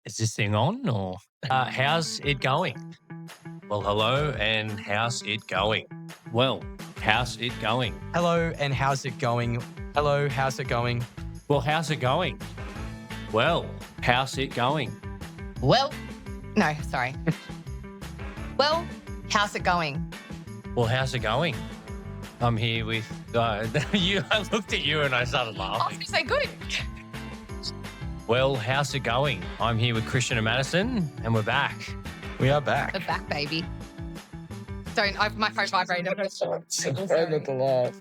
Is this thing on or how's it going? Well, hello and how's it going? Well, how's it going? Hello, and how's it going? Hello, how's it going? Well, how's it going? Well, how's it going? Well, no, sorry. Well, how's it going? Well, how's it going? I'm here with you. I looked at you and I started I was laughing. going to say good. Well, how's it going? I'm here with Kristian and Madison, and we're back. We are back. We're back, baby. My phone vibrated. Try not to laugh.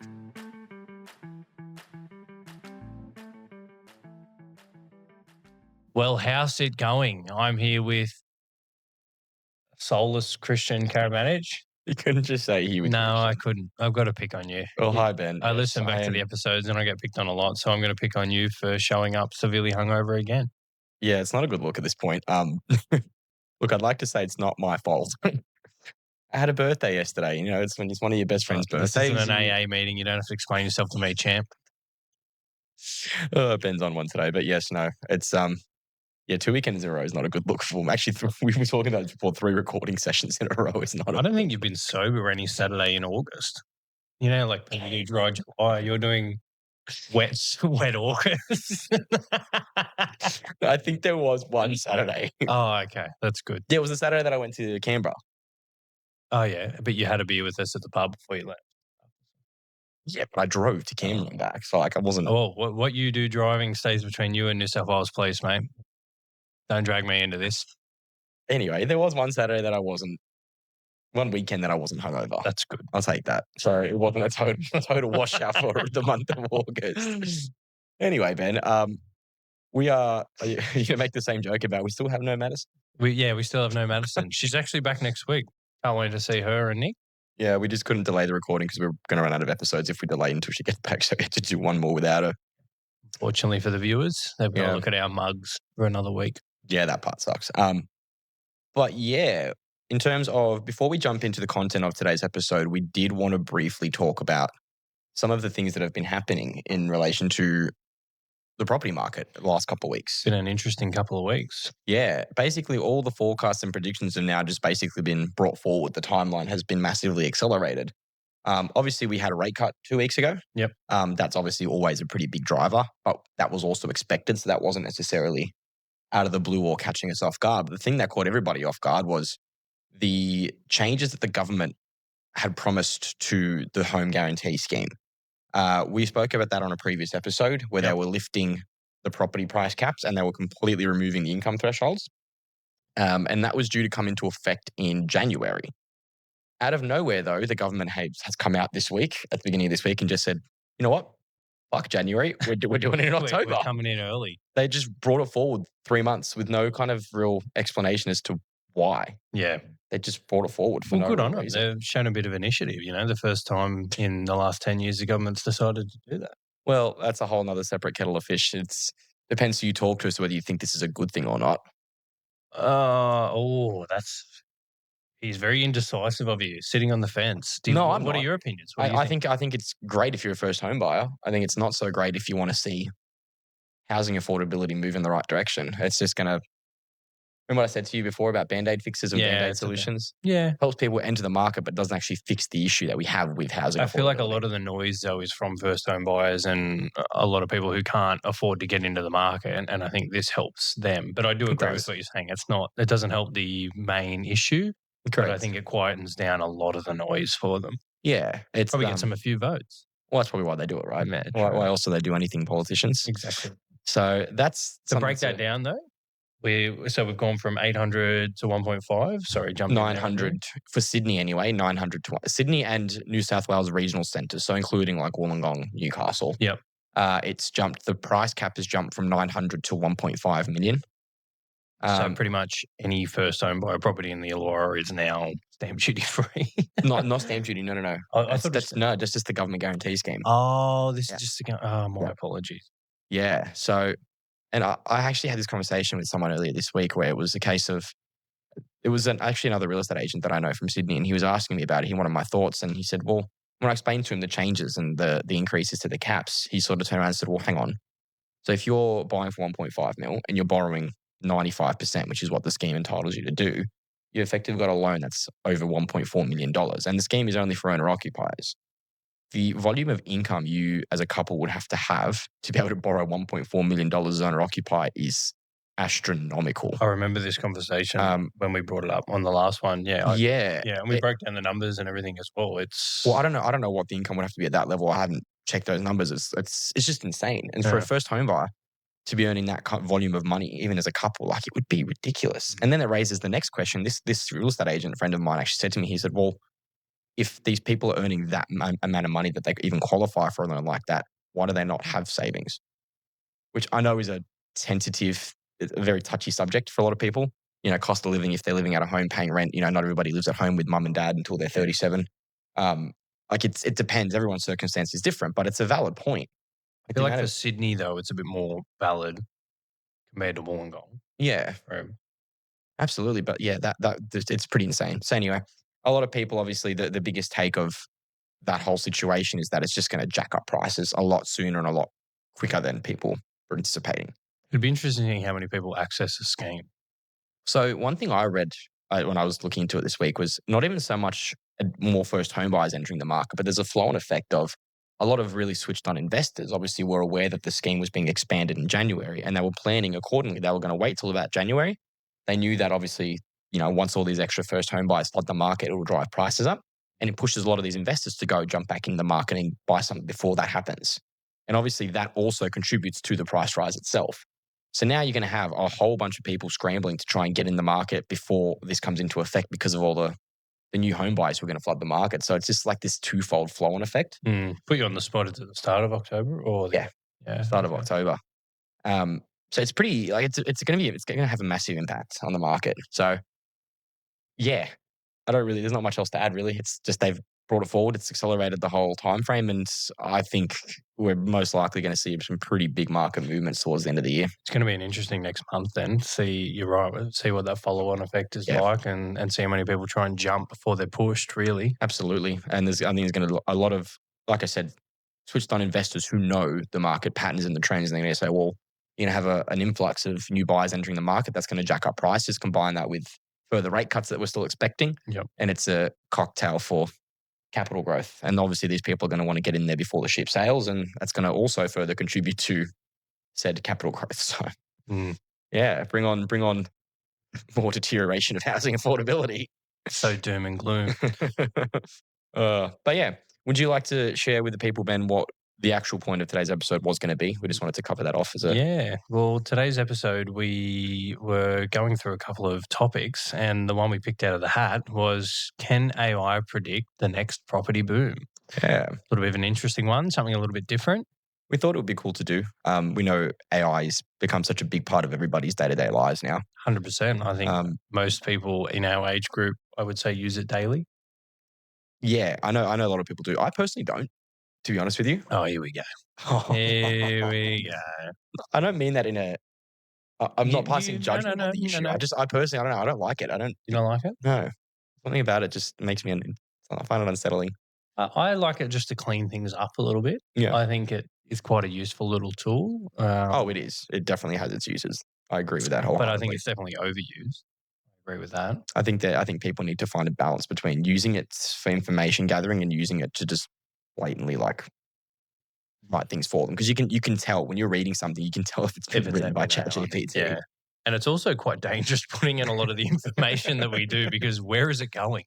Well, how's it going? I'm here with soulless Kristian Karamanage. You couldn't just say he would. No, I couldn't. I've got to pick on you. Well, hi, Ben. I listen back to the episodes and I get picked on a lot, so I'm going to pick on you for showing up severely hungover again. Yeah, it's not a good look at this point. Look, I'd like to say it's not my fault. I had a birthday yesterday. You know, it's when it's one of your best friends' This birthdays. isn't an AA meeting. You don't have to explain yourself to me, champ. Ben's on one today, but yes, no, it's 2 weekends in a row is not a good look for him. Actually, we were talking about it before. 3 recording sessions in a row is not. I don't think you've been sober any Saturday in August. You know, like when you dry July, you're doing wet August. I think there was one Saturday. Oh, okay, that's good. Yeah, it was the Saturday that I went to Canberra. Oh yeah, but you had a beer with us at the pub before you left. Yeah, but I drove to Canberra and back, so like I wasn't. Oh, what you do driving stays between you and New South Wales Police, mate. Don't drag me into this. Anyway, there was one Saturday that I wasn't. One weekend that I wasn't hungover. That's good. I'll take that. So it wasn't a total washout for the month of August. Anyway, Ben, we are. Are you going to make the same joke about we still have no Madison? We still have no Madison. She's actually back next week. Can't wait to see her and Nick. Yeah, we just couldn't delay the recording because we were going to run out of episodes if we delay until she gets back. So we had to do one more without her. Fortunately for the viewers, they've got to Yeah. look at our mugs for another week. Yeah, that part sucks. But yeah, in terms of before we jump into the content of today's episode, we did want to briefly talk about some of the things that have been happening in relation to the property market the last couple of weeks. It's been an interesting couple of weeks. Yeah, basically all the forecasts and predictions have now just basically been brought forward. The timeline has been massively accelerated. Obviously, we had a rate cut 2 weeks ago. Yep. That's obviously always a pretty big driver, but that was also expected. So that wasn't necessarily out of the blue or catching us off guard. But the thing that caught everybody off guard was the changes that the government had promised to the home guarantee scheme. We spoke about that on a previous episode where they were lifting the property price caps and they were completely removing the income thresholds. And that was due to come into effect in January. Out of nowhere, though, the government has come out this week, at the beginning of this week, and just said, you know what? Fuck January. We're doing it in October. We're coming in early. They just brought it forward 3 months with no kind of real explanation as to why. Yeah. They just brought it forward for Well, no good on real them. reason. They've shown a bit of initiative. You know, the first time in the last 10 years the government's decided to do that. Well, that's a whole nother separate kettle of fish. It depends who you talk to as to whether you think this is a good thing or not. He's very indecisive of you, sitting on the fence. No, I'm What are not. your opinions? What do you I think it's great if you're a first home buyer. I think it's not so great if you want to see housing affordability move in the right direction. It's just going to, remember what I said to you before about Band-Aid fixes and Band-Aid it's okay. solutions? Yeah. Helps people enter the market, but doesn't actually fix the issue that we have with housing I feel like a affordability. lot of the noise, though, is from first home buyers and a lot of people who can't afford to get into the market. And I think this helps them. But I do agree with what you're saying. It doesn't help the main issue. Correct. But I think it quietens down a lot of the noise for them. Yeah. It's Probably gets them a few votes. Well, that's probably why they do it, right? Yeah, Why else do they do anything, politicians? Exactly. So that's To break that down, though, we've gone from 800 to 1.5. Sorry, jumping 900 for Sydney anyway. 900 to Sydney and New South Wales regional centres, so including like Wollongong, Newcastle. Yep. It's jumped. The price cap has jumped from 900 to 1.5 million. So pretty much any first home buyer property in the Illawarra is now stamp duty free. not stamp duty. No. I thought That's just the government guarantee scheme. Oh, this is just my apologies. Yeah. So, and I actually had this conversation with someone earlier this week where it was a case of, it was actually another real estate agent that I know from Sydney, and he was asking me about it. He wanted my thoughts, and he said, well, when I explained to him the changes and the increases to the caps, he sort of turned around and said, well, hang on. So if you're buying for 1.5 mil and you're borrowing 95%, which is what the scheme entitles you to do, you effectively got a loan that's over $1.4 million. And the scheme is only for owner-occupiers. The volume of income you as a couple would have to be able to borrow $1.4 million as owner-occupier is astronomical. I remember this conversation when we brought it up on the last one. Yeah. And we broke down the numbers and everything as well. Well, I don't know what the income would have to be at that level. I haven't checked those numbers. It's just insane. And for a first home buyer to be earning that volume of money, even as a couple, like it would be ridiculous. And then it raises the next question. This real estate agent friend of mine actually said to me, he said, well, if these people are earning that amount of money that they even qualify for a loan like that, why do they not have savings? Which I know is a tentative, a very touchy subject for a lot of people. You know, cost of living, if they're living at a home paying rent, you know, not everybody lives at home with mum and dad until they're 37. Like it depends. Everyone's circumstance is different, but it's a valid point. I feel like for Sydney, though, it's a bit more valid compared to Wollongong. Yeah. Absolutely. But yeah, that it's pretty insane. So anyway, a lot of people, obviously, the biggest take of that whole situation is that it's just going to jack up prices a lot sooner and a lot quicker than people were anticipating. It'd be interesting to see how many people access the scheme. So one thing I read when I was looking into it this week was not even so much more first home buyers entering the market, but there's a flow-on effect of a lot of really switched on investors obviously were aware that the scheme was being expanded in January and they were planning accordingly. They were going to wait till about January. They knew that obviously, you know, once all these extra first home buyers flood the market, it will drive prices up. And it pushes a lot of these investors to go jump back in the market and buy something before that happens. And obviously that also contributes to the price rise itself. So now you're going to have a whole bunch of people scrambling to try and get in the market before this comes into effect because of all the new home buyers who are going to flood the market. So it's just like this twofold flow-on effect. Put you on the spot at the start of October, or start of October. So it's pretty like it's going to have a massive impact on the market. So yeah, there's not much else to add really. It's just they've brought it forward. It's accelerated the whole time frame, and I think we're most likely going to see some pretty big market movements towards the end of the year. It's going to be an interesting next month then. You're right, see what that follow-on effect is like and see how many people try and jump before they're pushed, really. Absolutely. And I think there's going to be a lot of, like I said, switched on investors who know the market patterns and the trends, and they're going to say, well, you're going to have an influx of new buyers entering the market. That's going to jack up prices, combine that with further rate cuts that we're still expecting. And it's a cocktail for capital growth. And obviously these people are going to want to get in there before the ship sails, and that's going to also further contribute to said capital growth. So yeah, bring on more deterioration of housing affordability. So doom and gloom. But yeah, would you like to share with the people, Ben, what the actual point of today's episode was going to be? We just wanted to cover that off as a... Yeah. Well, today's episode, we were going through a couple of topics, and the one we picked out of the hat was, can AI predict the next property boom? Yeah. A little bit of an interesting one, something a little bit different. We thought it would be cool to do. We know AI has become such a big part of everybody's day-to-day lives now. 100%. I think most people in our age group, I would say, use it daily. Yeah, I know a lot of people do. I personally don't, to be honest with you. Oh, here we go. Here we go. I don't mean that in a... I'm not passing judgment on the issue. I personally, I don't know. I don't like it. You don't like it? No. Something about it just makes me... I find it unsettling. I like it just to clean things up a little bit. Yeah. I think it is quite a useful little tool. It is. It definitely has its uses. I agree with that wholeheartedly. But I think it's definitely overused. I agree with that. I think people need to find a balance between using it for information gathering and using it to just blatantly like write things for them. Because you can tell when you're reading something, you can tell if it's been written by Chat GPT. Yeah. And it's also quite dangerous putting in a lot of the information that we do, because where is it going?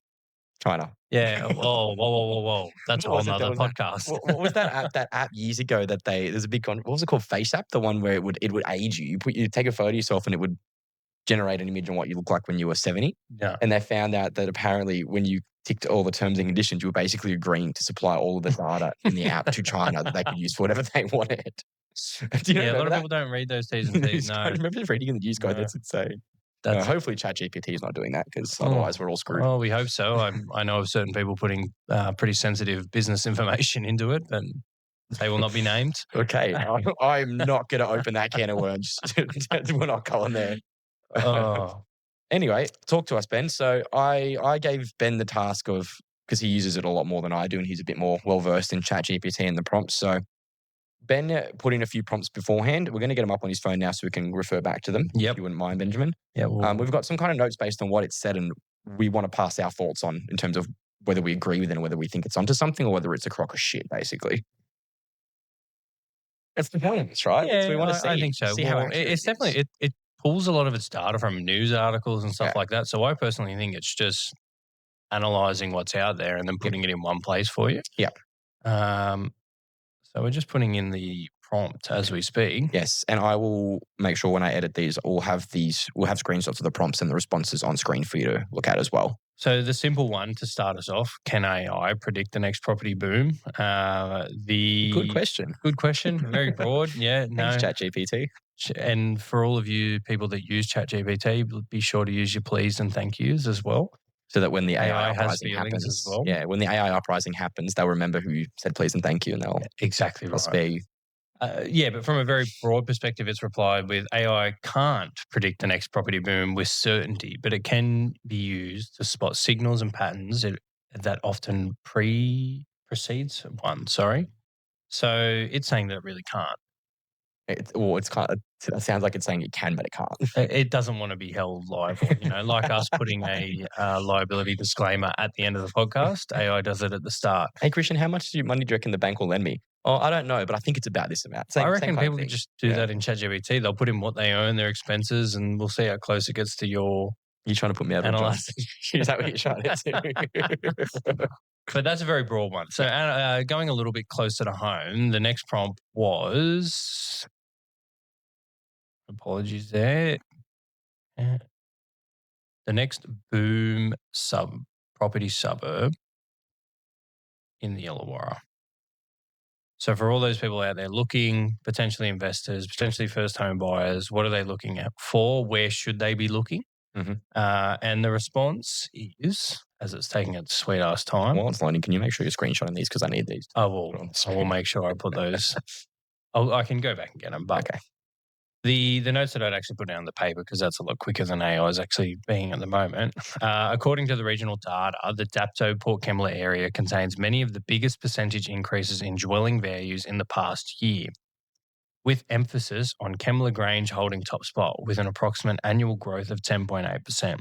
China. Yeah. Whoa. That's a whole nother podcast. What was that app years ago that there's a big what was it called? Face app? The one where it would age you. You take a photo of yourself and it would generate an image on what you look like when you were 70. Yeah. And they found out that apparently when you ticked all the terms and conditions, you were basically agreeing to supply all of the data in the app to China that they could use for whatever they wanted. A lot of people don't read those T's and C's. No. I remember reading in the news guide. That's insane. Hopefully Chat GPT is not doing that, because otherwise we're all screwed. Well, we hope so. I know of certain people putting pretty sensitive business information into it, and they will not be named. Okay. I'm not going to open that can of worms. We're not going there. Anyway, talk to us, Ben. So I gave Ben the task of, because he uses it a lot more than I do, and he's a bit more well-versed in Chat GPT and the prompts. So Ben put in a few prompts beforehand. We're going to get him up on his phone now so we can refer back to them. Yep. If you wouldn't mind, Benjamin. Yeah. We've got some kind of notes based on what it said, and we want to pass our thoughts on in terms of whether we agree with it and whether we think it's onto something or whether it's a crock of shit, basically. That's the point of this, right? Yeah, So we want to see. I think so. See how Well, accurate it's it is. definitely it pulls a lot of its data from news articles and stuff Yeah. like that. So I personally think it's just analyzing what's out there and then putting it in one place for you. Yep. So we're just putting in the prompt as we speak. Yes, and I will make sure when I edit these, we'll have screenshots of the prompts and the responses on screen for you to look at as well. So the simple one to start us off: can AI predict the next property boom? Good question. Good question. Very broad. Yeah. No. Thanks, Chat GPT. And for all of you people that use Chat GPT, be sure to use your please and thank yous as well. So that when the AI has uprising feelings happens, as well. yeah, when the AI uprising happens, they'll remember who said please and thank you, and they'll exactly right. spare you. Yeah, but from a very broad perspective, it's replied with AI can't predict the next property boom with certainty, but it can be used to spot signals and patterns that often precedes one. Sorry. So it's saying that it really can't. It sounds like it's saying it can, but it can't. It doesn't want to be held liable, like us putting a liability disclaimer at the end of the podcast. AI does it at the start. Hey, Christian, how much money do you reckon the bank will lend me? Oh, I don't know, but I think it's about this amount. I reckon people could just do that in Chat GPT. They'll put in what they own, their expenses, and we'll see how close it gets to your. You're trying to put me out of a job. Is that what you're trying to do? But that's a very broad one. So going a little bit closer to home, the next prompt was... Apologies there. The next boom property suburb in the Illawarra. So for all those people out there looking, potentially investors, potentially first home buyers, what are they looking at for? Where should they be looking? Mm-hmm. And the response is, as it's taking its sweet ass time. While it's loading, can you make sure you're screenshotting these because I need these? I will make sure I put those. I can go back and get them. But okay. The notes that I'd actually put down on the paper, because that's a lot quicker than AI is actually being at the moment. According to the regional data, the Dapto Port Kembla area contains many of the biggest percentage increases in dwelling values in the past year, with emphasis on Kembla Grange holding top spot with an approximate annual growth of 10.8%.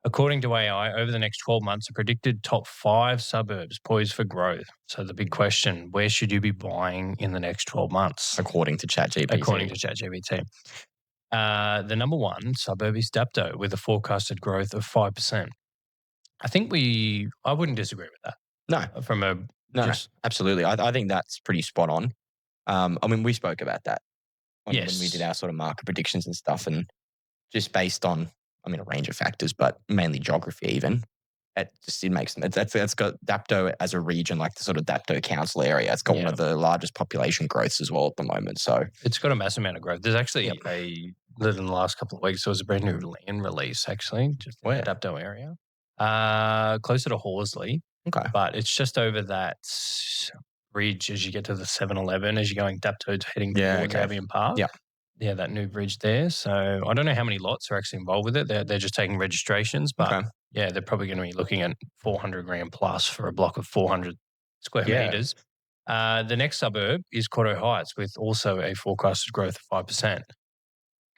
According to AI, over the next 12 months, a predicted top 5 suburbs poised for growth. So the big question, where should you be buying in the next 12 months? According to Chat GPT. The number 1 suburb is Dapto with a forecasted growth of 5%. I think I wouldn't disagree with that. No. No, absolutely. I think that's pretty spot on. I mean, we spoke about that when we did our sort of market predictions and stuff, and just based on, a range of factors, but mainly geography even. It makes sense. It's got Dapto as a region, like the sort of Dapto Council area. It's got one of the largest population growths as well at the moment. So it's got a massive amount of growth. There's actually in the last couple of weeks, there was a brand new land release actually, just in the Dapto area. Closer to Horsley. Okay. But it's just over that bridge as you get to the 7-Eleven, as you're going Dapto heading towards Avian Park. Yeah, that new bridge there. So I don't know how many lots are actually involved with it. They're just taking registrations, but they're probably going to be looking at 400 grand plus for a block of 400 square meters. The next suburb is Cordo Heights with also a forecasted growth of 5%.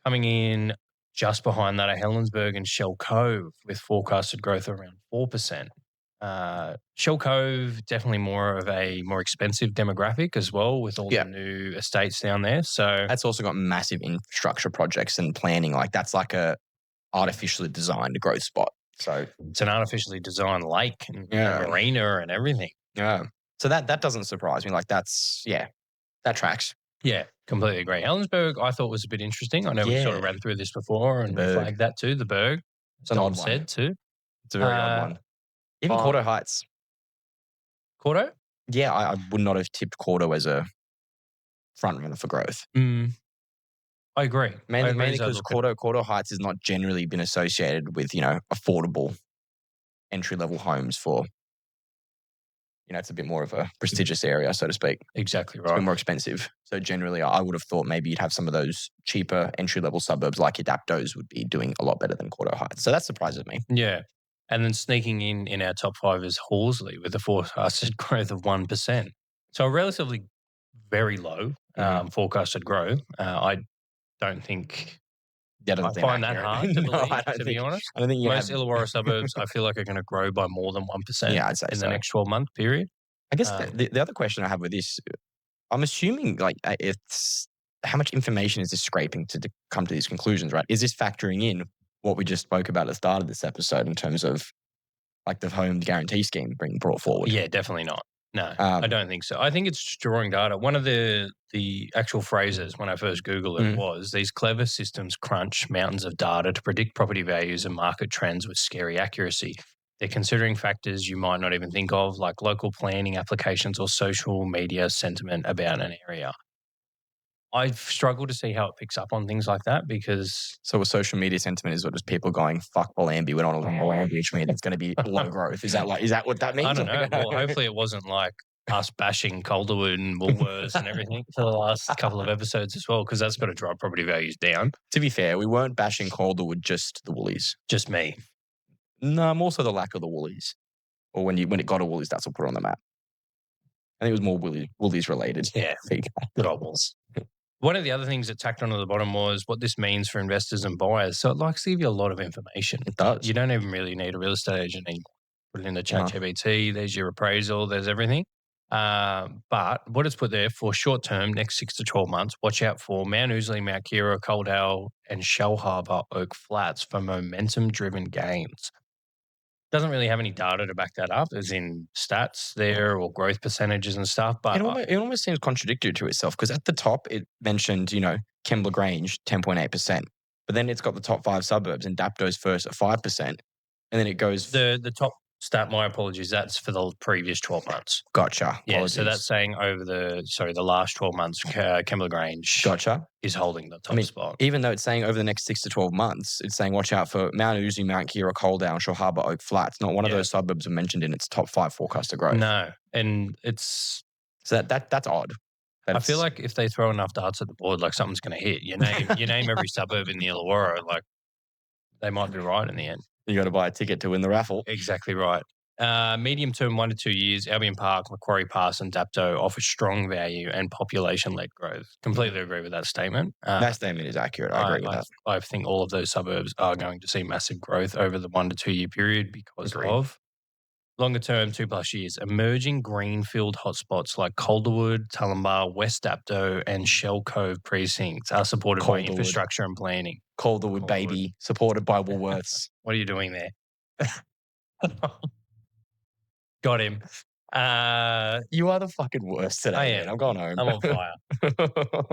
Coming in just behind that are Helensburgh and Shell Cove with forecasted growth of around 4%. Shell Cove, definitely more of a more expensive demographic as well with all the new estates down there. So that's also got massive infrastructure projects and planning. Like that's like a artificially designed growth spot. So it's an artificially designed lake and marina and everything. Yeah. So that doesn't surprise me. Like that tracks. Yeah, completely agree. Helensburgh, I thought was a bit interesting. I know we sort of ran through this before and flagged that too. The Berg. It's an odd one. Too. It's a very odd one. Even Cordo Heights. Cordo? Yeah, I would not have tipped Cordo as a front runner for growth. I agree. Mainly because Cordo Heights has not generally been associated with, affordable entry-level homes for, it's a bit more of a prestigious area, so to speak. Exactly right. It's a bit more expensive. So generally, I would have thought maybe you'd have some of those cheaper entry-level suburbs like your Daptos would be doing a lot better than Cordo Heights. So that surprises me. Yeah. And then sneaking in our top 5 is Horsley with a forecasted growth of 1%. So a relatively very low forecasted growth. I don't think I find that hard to believe, to be honest. I don't think most Illawarra suburbs, I feel like, are going to grow by more than 1% in the next 12-month period. I guess the other question I have with this, I'm assuming like it's how much information is this scraping to come to these conclusions, right? Is this factoring in what we just spoke about at the start of this episode in terms of like the home guarantee scheme being brought forward? Yeah, definitely not. No, I don't think so. I think it's just drawing data. One of the actual phrases when I first Googled it was, these clever systems crunch mountains of data to predict property values and market trends with scary accuracy. They're considering factors you might not even think of, like local planning applications or social media sentiment about an area. I've struggled to see how it picks up on things like that because... So a social media sentiment is what just people going, fuck Bellambi, we're not on Bellambi, which means it's going to be low growth. Is that what that means? I don't know. Well, hopefully it wasn't like us bashing Calderwood and Woolworths and everything for the last couple of episodes as well, because that's got to drive property values down. To be fair, we weren't bashing Calderwood, just the Woolies. Just me. No, more so the lack of the Woolies. Or when it got a Woolies, that's what put it on the map. I think it was more Woolies related. Yeah, good old Wolves. One of the other things that tacked onto the bottom was what this means for investors and buyers. So it likes to give you a lot of information. It does. You don't even really need a real estate agent anymore. Put it in the Chat GPT, there's your appraisal, there's everything. But what it's put there for short term, next 6 to 12 months, watch out for Mount Ousley, Mount Kira, Coldale, and Shellharbour Oak Flats for momentum-driven gains. Doesn't really have any data to back that up, as in stats there or growth percentages and stuff. But it almost seems contradictory to itself, because at the top it mentioned, Kembla Grange 10.8%, but then it's got the top 5 suburbs and Dapto's first at 5%, and then it goes the top stat. My apologies. That's for the previous 12 months. Gotcha. Yeah, apologies. So that's saying over the last 12 months, Kembla Grange. Gotcha. Is holding the top spot. Even though it's saying over the next 6 to 12 months, it's saying watch out for Mount Ousley, Mount Kira, Coldale, Shellharbour Oak Flats. Not one of those suburbs are mentioned in its top 5 forecast of growth. No, and it's so that's odd. I feel like if they throw enough darts at the board, like something's going to hit. You name every suburb in the Illawarra, like they might be right in the end. You got to buy a ticket to win the raffle. Exactly right. Medium term, 1 to 2 years, Albion Park, Macquarie Pass and Dapto offer strong value and population-led growth. Completely agree with that statement. That statement is accurate. I agree with that. I think all of those suburbs are going to see massive growth over the 1 to 2 year period because of longer term, 2+ years, emerging greenfield hotspots like Calderwood, Tullambar, West Dapto and Shell Cove precincts are supported by infrastructure and planning. Calderwood, baby, supported by Woolworths. What are you doing there? Got him. You are the fucking worst today, man. I'm going home. I'm on fire.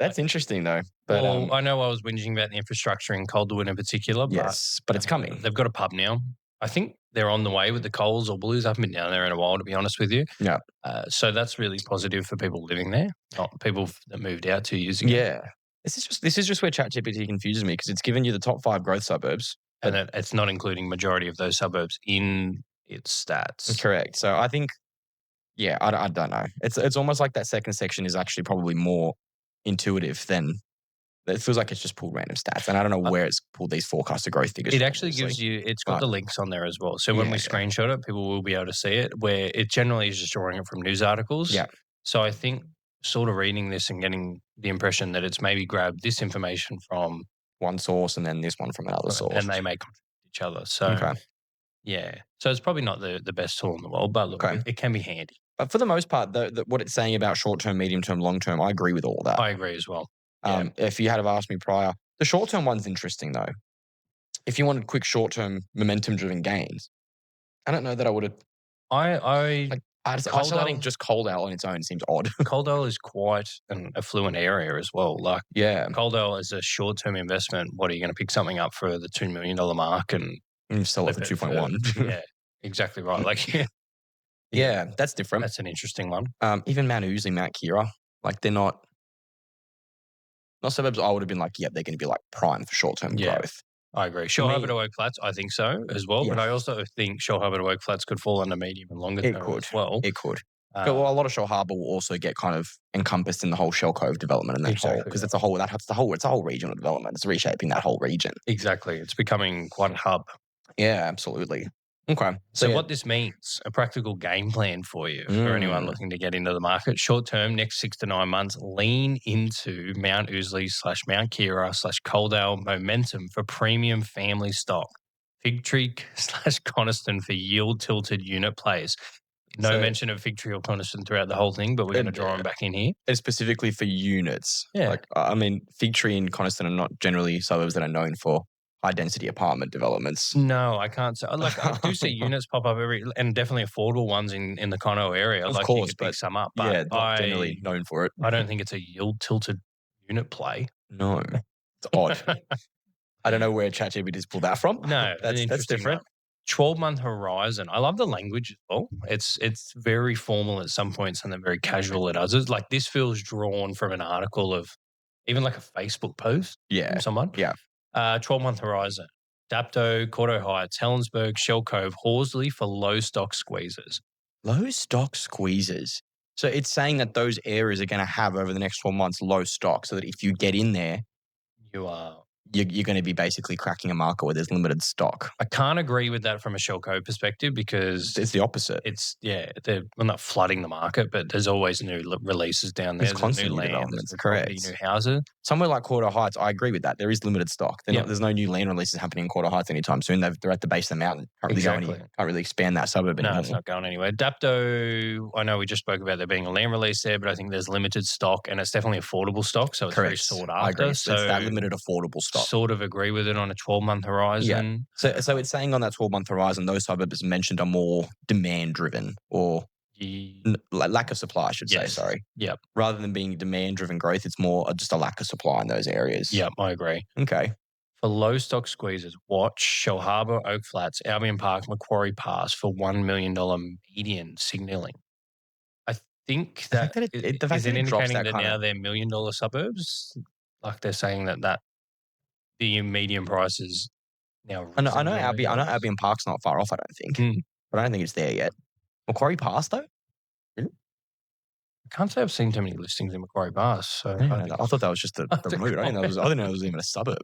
That's interesting, though. But I know I was whinging about the infrastructure in Calderwood in particular. But it's coming. They've got a pub now. I think they're on the way with the Coles or Blues. I haven't been down there in a while, to be honest with you. Yeah. So that's really positive for people living there, not people that moved out 2 years ago. Yeah. This is just where Chat GPT confuses me, because it's given you the top 5 growth suburbs. And it's not including majority of those suburbs in its stats. Correct. So I think, I don't know. It's almost like that second section is actually probably more intuitive than... It feels like it's just pulled random stats, and I don't know where it's pulled these forecasted growth figures. It actually gives you, it's got the links on there as well. So when we screenshot it, people will be able to see it, where it generally is just drawing it from news articles. Yeah. So I think sort of reading this and getting the impression that it's maybe grabbed this information from one source and then this one from another source. And they may contradict each other. So, yeah. So it's probably not the best tool in the world, but look, it can be handy. But for the most part, what it's saying about short-term, medium-term, long-term, I agree with all of that. I agree as well. If you had have asked me prior, the short-term one's interesting though. If you wanted quick short-term momentum-driven gains, I don't know that I would have. Isolating just Coldale on its own seems odd. Coldale is quite an affluent area as well. Like, Coldale is a short-term investment. What are you going to pick something up for the $2 million mark and sell it for 2.1? Yeah, exactly right. Like, that's different. That's an interesting one. Even Mount Ousley, Mount Kira, like they're not suburbs. I would have been like, they're going to be like prime for short-term growth. I agree. Shellharbour to Oak Flats, I think so as well. But I also think Shellharbour to Oak Flats could fall under medium and longer term as well. It could. But a lot of Shellharbour will also get kind of encompassed in the whole Shell Cove development and that whole, because it's a whole regional development. It's reshaping that whole region. Exactly. It's becoming quite a hub. Yeah, absolutely. Okay. So what this means, a practical game plan for you, for anyone looking to get into the market. Short term, next 6 to 9 months, lean into Mount Ousley / Mount Kira / Coaldale momentum for premium family stock. Fig Tree / Coniston for yield tilted unit plays. No mention of Fig Tree or Coniston throughout the whole thing, but we're going to draw them back in here. And specifically for units. Yeah. Like, I mean, Fig Tree and Coniston are not generally suburbs that are known for high-density apartment developments. No, I can't say. Like, I do see units pop up and definitely affordable ones in the Cono area. Of like, course, you can pick some up. But yeah, not generally known for it. I don't think it's a yield-tilted unit play. No. It's odd. I don't know where Chat GPT's pulled that from. No, that's different. 12-month horizon. I love the language as well. It's very formal at some points and then very casual at others. Like, this feels drawn from an article of even like a Facebook post from someone. Yeah. 12-month horizon. Dapto, Cordo Heights, Helensburgh, Shell Cove, Horsley for low stock squeezes. Low stock squeezes. So it's saying that those areas are going to have over the next 12 months low stock, so that if you get in there, you're going to be basically cracking a market where there's limited stock. I can't agree with that from a Shell Cove perspective because it's the opposite. They're not flooding the market, but there's always new releases down there. There's constant new new land, developments, correct. New houses. Somewhere like Cordo Heights, I agree with that. There is limited stock. There's no new land releases happening in Cordo Heights anytime soon. They're at the base of the mountain. Can't really expand that suburb anymore. No, it's not going anywhere. Dapto, I know we just spoke about there being a land release there, but I think there's limited stock and it's definitely affordable stock, so it's very sought after. I agree. So it's that limited affordable stock. Sort of agree with it on a 12-month horizon. Yeah. So it's saying on that 12-month horizon, those suburbs mentioned are more demand-driven or lack of supply, I should say, sorry. Yep. Rather than being demand-driven growth, it's more just a lack of supply in those areas. Yep, I agree. Okay. For low stock squeezes, watch Shell Harbour, Oak Flats, Albion Park, Macquarie Pass for $1 million median signalling. I think that is it indicating that now they're $1 million suburbs? Like they're saying that the median price is now. I know Albion Park's not far off, I don't think. But I don't think it's there yet. Macquarie Pass, though? Really? I can't say I've seen too many listings in Macquarie Pass. So I thought that was just the route. I didn't know it was even a suburb.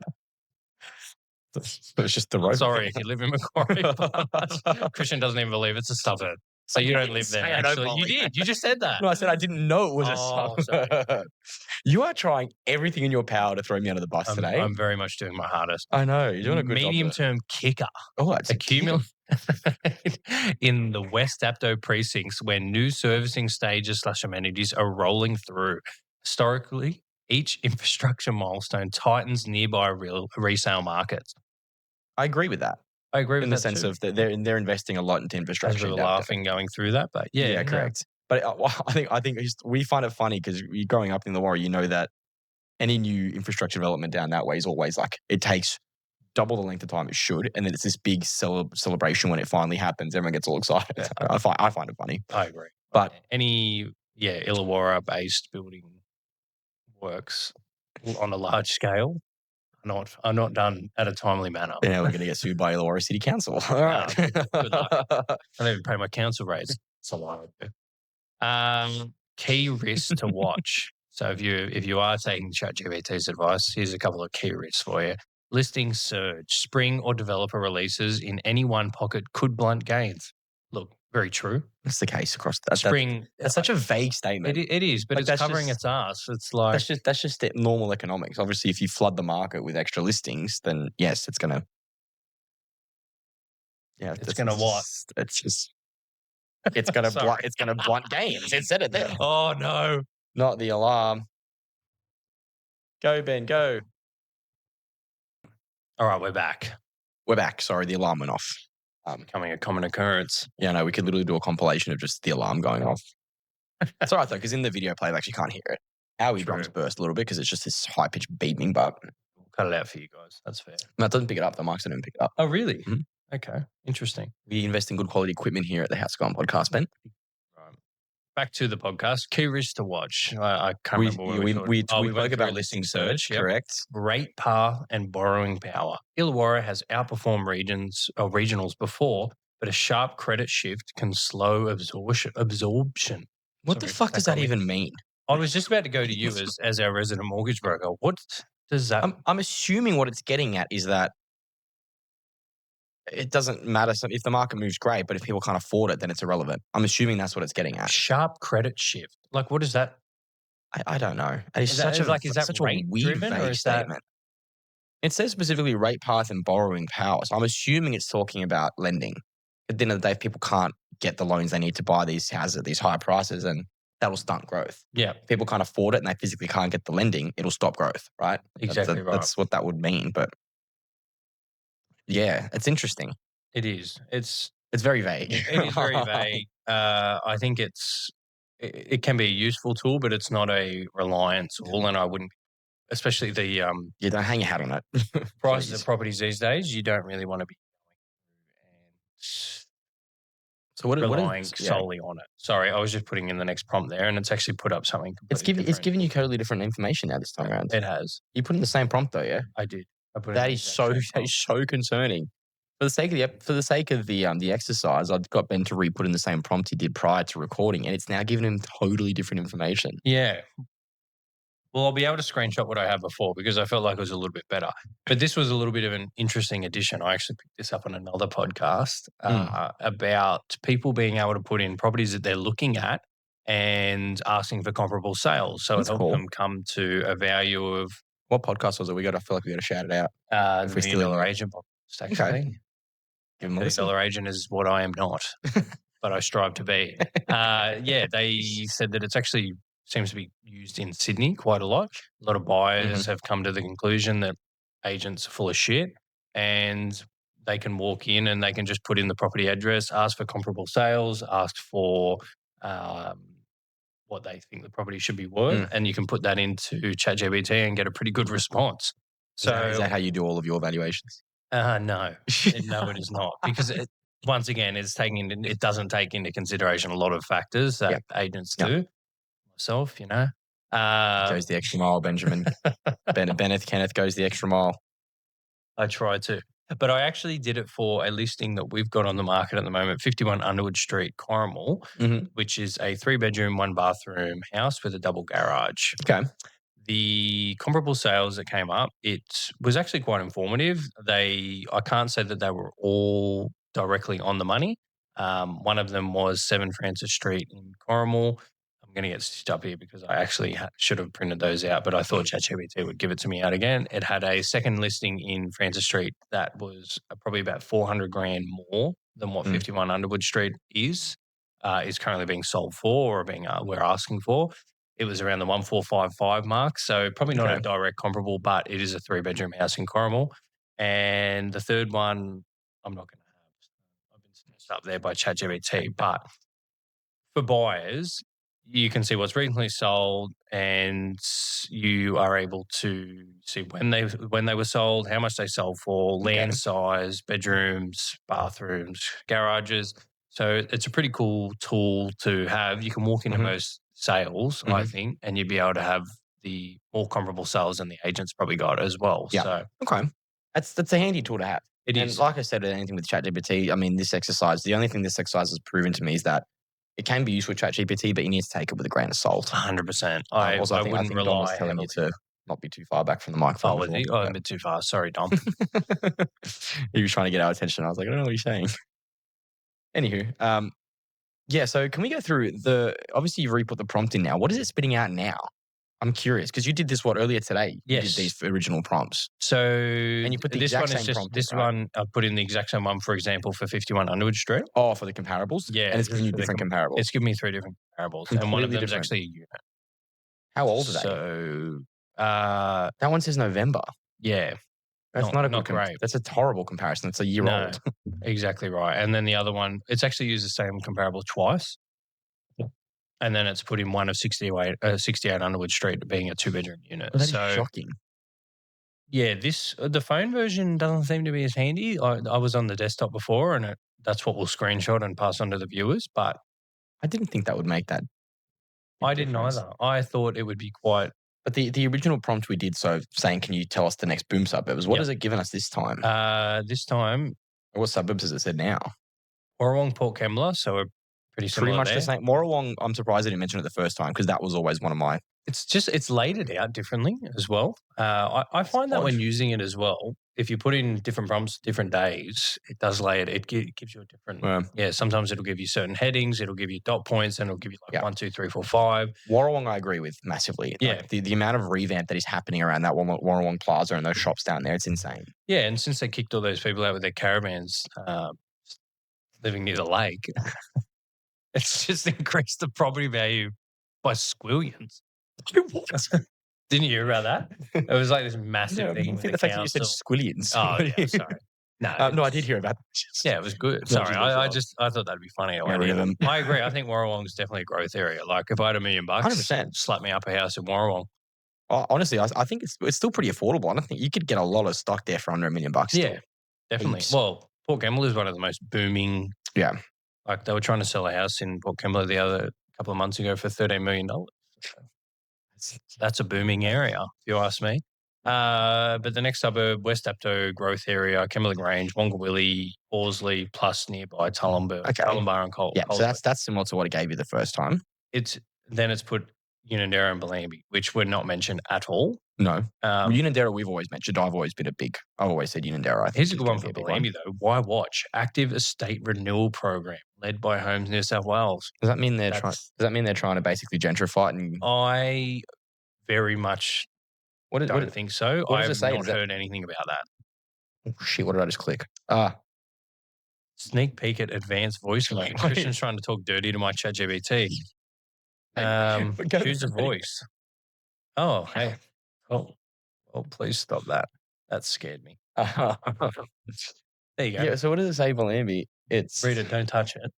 It was just the road. Sorry, if you live in Macquarie Pass. Kristian doesn't even believe it's a suburb. So you don't live there, actually. You did. You just said that. No, I said I didn't know it was a suburb. Sorry. You are trying everything in your power to throw me under the bus today. I'm very much doing my hardest. I know. You're doing a good job. Medium-term kicker. Oh, that's accumulate in the West Dapto precincts where new servicing stages / amenities are rolling through. Historically, each infrastructure milestone tightens nearby resale markets. I agree with that. I agree with in that the sense too. of that they're investing a lot into infrastructure. I was laughing going through that, but yeah, correct. But I think we find it funny because growing up in the Warrior, you know that any new infrastructure development down that way is always like it takes double the length of time it should, and then it's this big celebration when it finally happens. Everyone gets all excited. Yeah. I find it funny. I agree. But any Illawarra based building works on a large scale are not done at a timely manner. Yeah, we're going to get sued by Illawarra City Council. All right. Good luck. I don't even pay my council rates. That's a lot. Key risks to watch. So if you are taking Chat GPT's advice, here's a couple of key risks for you. Listing surge, spring or developer releases in any one pocket could blunt gains. Look, very true. That's the case across that. Spring. That's such a vague statement. It is, but it's covering its ass. It's like that's just normal economics. Obviously, if you flood the market with extra listings, then yes, it's gonna. Yeah, it's gonna what? It's gonna blunt gains. It said it there. Oh no! Not the alarm. Go, Ben, go. All right, we're back. We're back. Sorry, the alarm went off. Becoming a common occurrence. Yeah, no, we could literally do a compilation of just the alarm going off. It's all right, though, because in the video play, I actually can't hear it. Our drums burst a little bit because it's just this high-pitched beeping, but... We'll cut it out for you guys. That's fair. No, it doesn't pick it up. The mics don't pick it up. Oh, really? Mm-hmm. Okay. Interesting. We invest in good quality equipment here at the House Gone podcast, Ben. Right. Back to the podcast. Key risks to watch. I can't remember what we spoke about listing surge, correct? Rate par and borrowing power. Illawarra has outperformed regionals before, but a sharp credit shift can slow absorption. What the fuck does that even mean? I was just about to go to you as our resident mortgage broker. What does that? I'm assuming what it's getting at is that it doesn't matter. So if the market moves, great, but if people can't afford it, then it's irrelevant. I'm assuming that's what it's getting at. Sharp credit shift. Like, what is that? I don't know. It's Is such that a rate weird, driven, or vague is that? statement. It says specifically rate path and borrowing power. So I'm assuming it's talking about lending. At the end of the day, if people can't get the loans they need to buy these houses at these higher prices, and that'll stunt growth. Yeah. If people can't afford it and they physically can't get the lending, it'll stop growth, right? Exactly right. That's what that would mean. But yeah, it's interesting. It is. It's very vague. It is very vague. I think it can be a useful tool, but it's not a reliant tool, and I wouldn't, especially the You don't hang your hat on it. prices of properties these days. You don't really want to be relying solely on it. Sorry, I was just putting in the next prompt there, and it's actually put up something completely It's giving you totally different information now this time around. It has. You put in the same prompt though, yeah? I did. That is so concerning. For the sake of the exercise, I've got Ben to re-put in the same prompt he did prior to recording, and it's now giving him totally different information. Yeah. Well, I'll be able to screenshot what I had before because I felt like it was a little bit better. But this was a little bit of an interesting addition. I actually picked this up on another podcast about people being able to put in properties that they're looking at and asking for comparable sales. So it helped them come to a value of... What podcast was it? I feel like we got to shout it out. The $1 Million Agent podcast, actually. Okay. Give them a $1 Million Agent is what I am not, but I strive to be. Yeah, they said that it's actually... seems to be used in Sydney quite a lot. A lot of buyers have come to the conclusion that agents are full of shit, and they can walk in and they can just put in the property address, ask for comparable sales, ask for what they think the property should be worth, and you can put that into Chat GPT and get a pretty good response. So is that how you do all of your valuations? No. No, it is not, because once again, it doesn't take into consideration a lot of factors that agents do. Myself, goes the extra mile, Benjamin. Kenneth goes the extra mile. I try to, but I actually did it for a listing that we've got on the market at the moment, 51 Underwood Street, Corrimal, which is a 3-bedroom, 1-bathroom house with a double garage. Okay. The comparable sales that came up, it was actually quite informative. I can't say that they were all directly on the money. One of them was 7 Francis Street in Corrimal. I'm going to get stitched up here because I actually should have printed those out, but I thought ChatGPT would give it to me out again. It had a second listing in Francis Street that was probably about $400,000 more than what 51 Underwood Street is currently being sold for, or we're asking for. It was around the 1,455 mark, so probably not a direct comparable, but it is a 3-bedroom house in Corrimal. And the third one, I'm not going to have. I've been stitched up there by ChatGPT, but for buyers, you can see what's recently sold, and you are able to see when they were sold, how much they sold for, land size, bedrooms, bathrooms, garages. So it's a pretty cool tool to have. You can walk into most sales, I think, and you'd be able to have the more comparable sales than the agents probably got as well. Yeah. So, okay. That's a handy tool to have. It is. Like I said, anything with ChatGPT, I mean, the only thing this exercise has proven to me is that it can be used with ChatGPT, but you need to take it with a grain of salt. 100%. I think Dom was telling you to not be too far back from the microphone. Oh, was he? I'm a bit too far. Sorry, Dom. He was trying to get our attention. I was like, I don't know what he's saying. Anywho, so can we go through obviously you've re-put the prompt in now. What is it spitting out now? I'm curious because you did this earlier today. Yes. You did these original prompts. And you put the exact same prompt. This one I put in the exact same one, for example, for 51 Underwood Street. Oh, for the comparables? Yeah. And it's giving you different comparables. It's giving me 3 different comparables. And one of them is actually a unit. How old are they? So that one says November. Yeah. That's not great. That's a horrible comparison. It's a year old. Exactly right. And then the other one, it's actually used the same comparable twice. And then it's put in one of 68 Underwood Street being a 2-bedroom unit. Well, that is shocking. Yeah, the phone version doesn't seem to be as handy. I was on the desktop before, and that's what we'll screenshot and pass on to the viewers. But I didn't think that would make that. I didn't either. I thought it would be quite. But the original prompt we did, so saying, "Can you tell us the next boom suburbs?" What has it given us this time? This time, what suburbs has it said now? Warrawong, Port Kembla, so we're pretty similar. Pretty much the same. Warrawong, I'm surprised I didn't mention it the first time because that was always one of my. It's laid it out differently as well. I find that when using it as well, if you put in different prompts, different days, it does lay it. It gives you a different. Sometimes it'll give you certain headings. It'll give you dot points, and it'll give you like 1, 2, 3, 4, 5. Warrawong, I agree with massively. Yeah, like the amount of revamp that is happening around that Warrawong Plaza and those shops down there, it's insane. Yeah, and since they kicked all those people out with their caravans, living near the lake, it's just increased the property value by squillions. Didn't you hear about that? It was like this massive thing. I think the fact that you said squillions. Oh, yeah, sorry. No, I did hear about that. Yeah, it was good. Sorry, I thought that'd be funny. I agree. I think Warrawong is definitely a growth area. Like if I had $1 million, 100%, slap me up a house in Warrawong. Honestly, I think it's still pretty affordable. I don't think you could get a lot of stock there for under $1 million. Yeah, definitely. Heaps. Well, Port Kembla is one of the most booming. Yeah. Like they were trying to sell a house in Port Kembla the other couple of months ago for $13 million. That's a booming area, if you ask me. But the next suburb, West Dapto growth area, Kembla Grange, Wongawilli, Horsley, plus nearby Tullambar and Cole. Yeah, so that's similar to what it gave you the first time. It's put Unanderra and Bellambi, which were not mentioned at all. No. Unanderra we've always mentioned. I've always said Unanderra. I think here's a good one for Bellambi though. Why watch? Active estate renewal program led by Homes New South Wales. Does that mean they're trying to basically gentrify it? And I very much don't think so. I have not heard anything about that. Oh shit! What did I just click? Sneak peek at advanced voice command. Christian's trying to talk dirty to my Chat GPT. Choose a voice. Oh, hey. Oh, please stop that. That scared me. There you go. Yeah, so what does it say, Bellambi? Read it, don't touch it.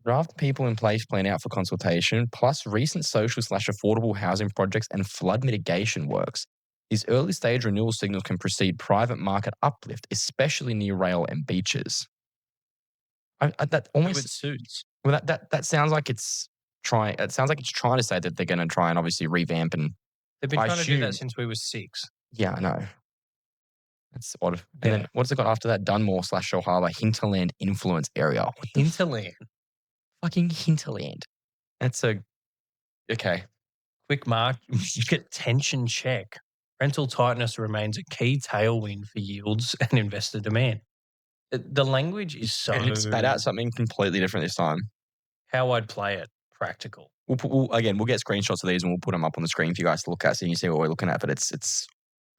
Draft people in place plan out for consultation, plus recent social/affordable housing projects and flood mitigation works. These early stage renewal signals can precede private market uplift, especially near rail and beaches. That almost suits. Well, that sounds like it's trying. It sounds like it's trying to say that they're going to try and obviously revamp and. They've been trying to do that since we were 6. Yeah, I know. That's odd. And then what's it got after that? Dunmore/Shohala hinterland influence area. Hinterland. Fucking hinterland. That's okay. Quick mark. Tension check. Rental tightness remains a key tailwind for yields and investor demand. The language is so. And it spat out something completely different this time. How I'd play it, practical. We'll get screenshots of these and we'll put them up on the screen for you guys to look at so you can see what we're looking at. But it's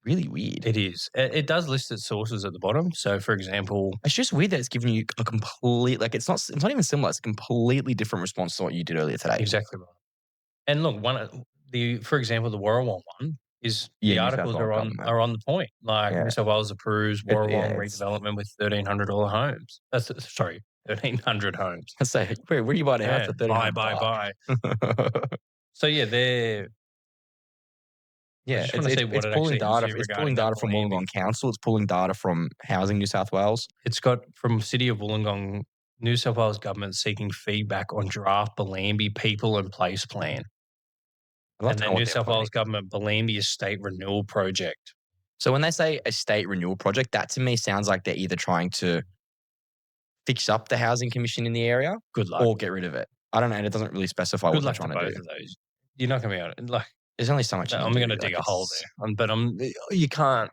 really weird. It is. It does list its sources at the bottom. So, for example, it's just weird that it's giving you a complete it's not even similar. It's a completely different response to what you did earlier today. Exactly right. And look, for example, the Warrawong one is the articles are on the point. Like New South Wales approves Warrawong redevelopment with $1,300 homes. That's 1,300 homes. I say, where do you buy a house for $1,300? Buy. So they're. Yeah, it's pulling data. It's pulling data from Wollongong Council. It's pulling data from Housing New South Wales. It's got from City of Wollongong, New South Wales government seeking feedback on draft Bellambi people and place plan. And then New South Wales government Bellambi estate renewal project. So when they say estate renewal project, that to me sounds like they're either trying to fix up the housing commission in the area, good luck, or get rid of it. I don't know, and it doesn't really specify what they're trying to do. Of those. You're not going to be able to There's only so much. I'm going to dig a hole there, but you can't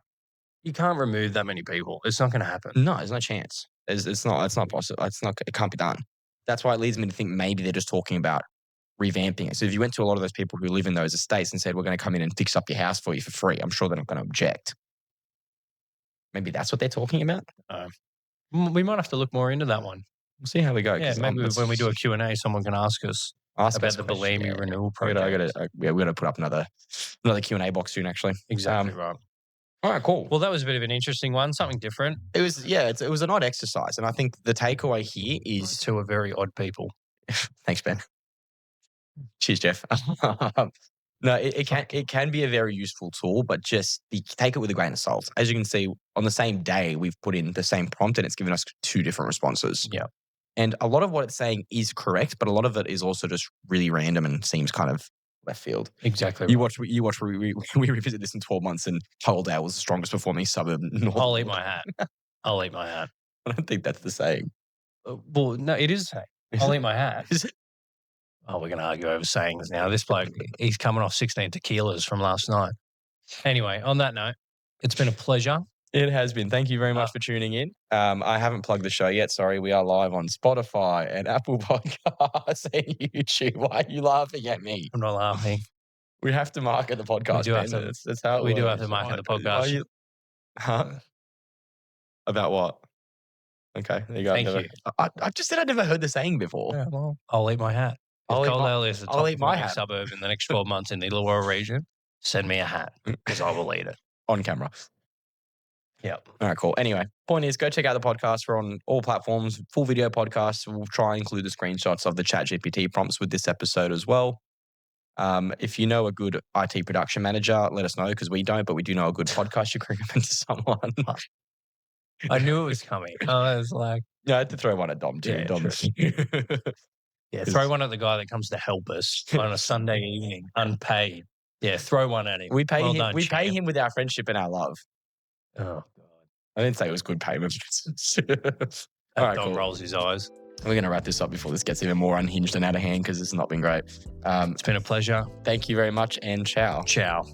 remove that many people. It's not going to happen. No, there's no chance. It's not possible. It can't be done. That's why it leads me to think maybe they're just talking about revamping it. So if you went to a lot of those people who live in those estates and said, we're going to come in and fix up your house for you for free, I'm sure they're not going to object. Maybe that's what they're talking about. We might have to look more into that one. We'll see how we go. Yeah, maybe when we do a Q&A, someone can ask us about the Bellambi renewal project. We're going to put up another Q&A box soon, actually. Exactly right. All right, cool. Well, that was a bit of an interesting one, something different. It was an odd exercise, and I think the takeaway here is two are very odd people. Thanks, Ben. Cheers, Jeff. No, it can be a very useful tool, but just take it with a grain of salt. As you can see, on the same day, we've put in the same prompt, and it's given us 2 different responses. Yeah. And a lot of what it's saying is correct, but a lot of it is also just really random and seems kind of left field. Exactly. You watch. We revisit this in 12 months, and Holdale was the strongest performing suburb. I'll eat my hat. I don't think that's the saying. Well, no, it is the same. I'll eat my hat. Is it? Oh, we're going to argue over sayings now. This bloke, he's coming off 16 tequilas from last night. Anyway, on that note, it's been a pleasure. It has been. Thank you very much for tuning in. I haven't plugged the show yet. Sorry. We are live on Spotify and Apple Podcasts and YouTube. Why are you laughing at me? I'm not laughing. We have to market the podcast. That's how it we works. do have to market the podcast. Huh? About what? Okay, there you go. Thank you. I just said I'd never heard the saying before. Yeah, well, I'll eat my hat. If Coledale is the top performing suburb in the next 12 months in the Illawarra region, send me a hat because I will eat it. On camera. Yep. All right, cool. Anyway, point is, go check out the podcast. We're on all platforms, full video podcasts. We'll try and include the screenshots of the Chat GPT prompts with this episode as well. If you know a good IT production manager, let us know because we don't, but we do know a good podcast you can recommend to someone. I knew it was coming. I was like... Yeah, I had to throw one at Dom too. Yeah, Dom. Yeah, throw one at the guy that comes to help us on a Sunday evening, unpaid. Yeah, throw one at him. We pay him. We pay him with our friendship and our love. Oh God! I didn't say it was good payment. All right, Dom rolls his eyes. We're going to wrap this up before this gets even more unhinged and out of hand because it's not been great. It's been a pleasure. Thank you very much and ciao. Ciao.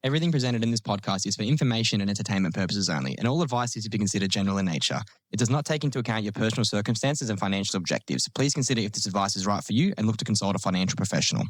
Everything presented in this podcast is for information and entertainment purposes only, and all advice is to be considered general in nature. It does not take into account your personal circumstances and financial objectives. Please consider if this advice is right for you and look to consult a financial professional.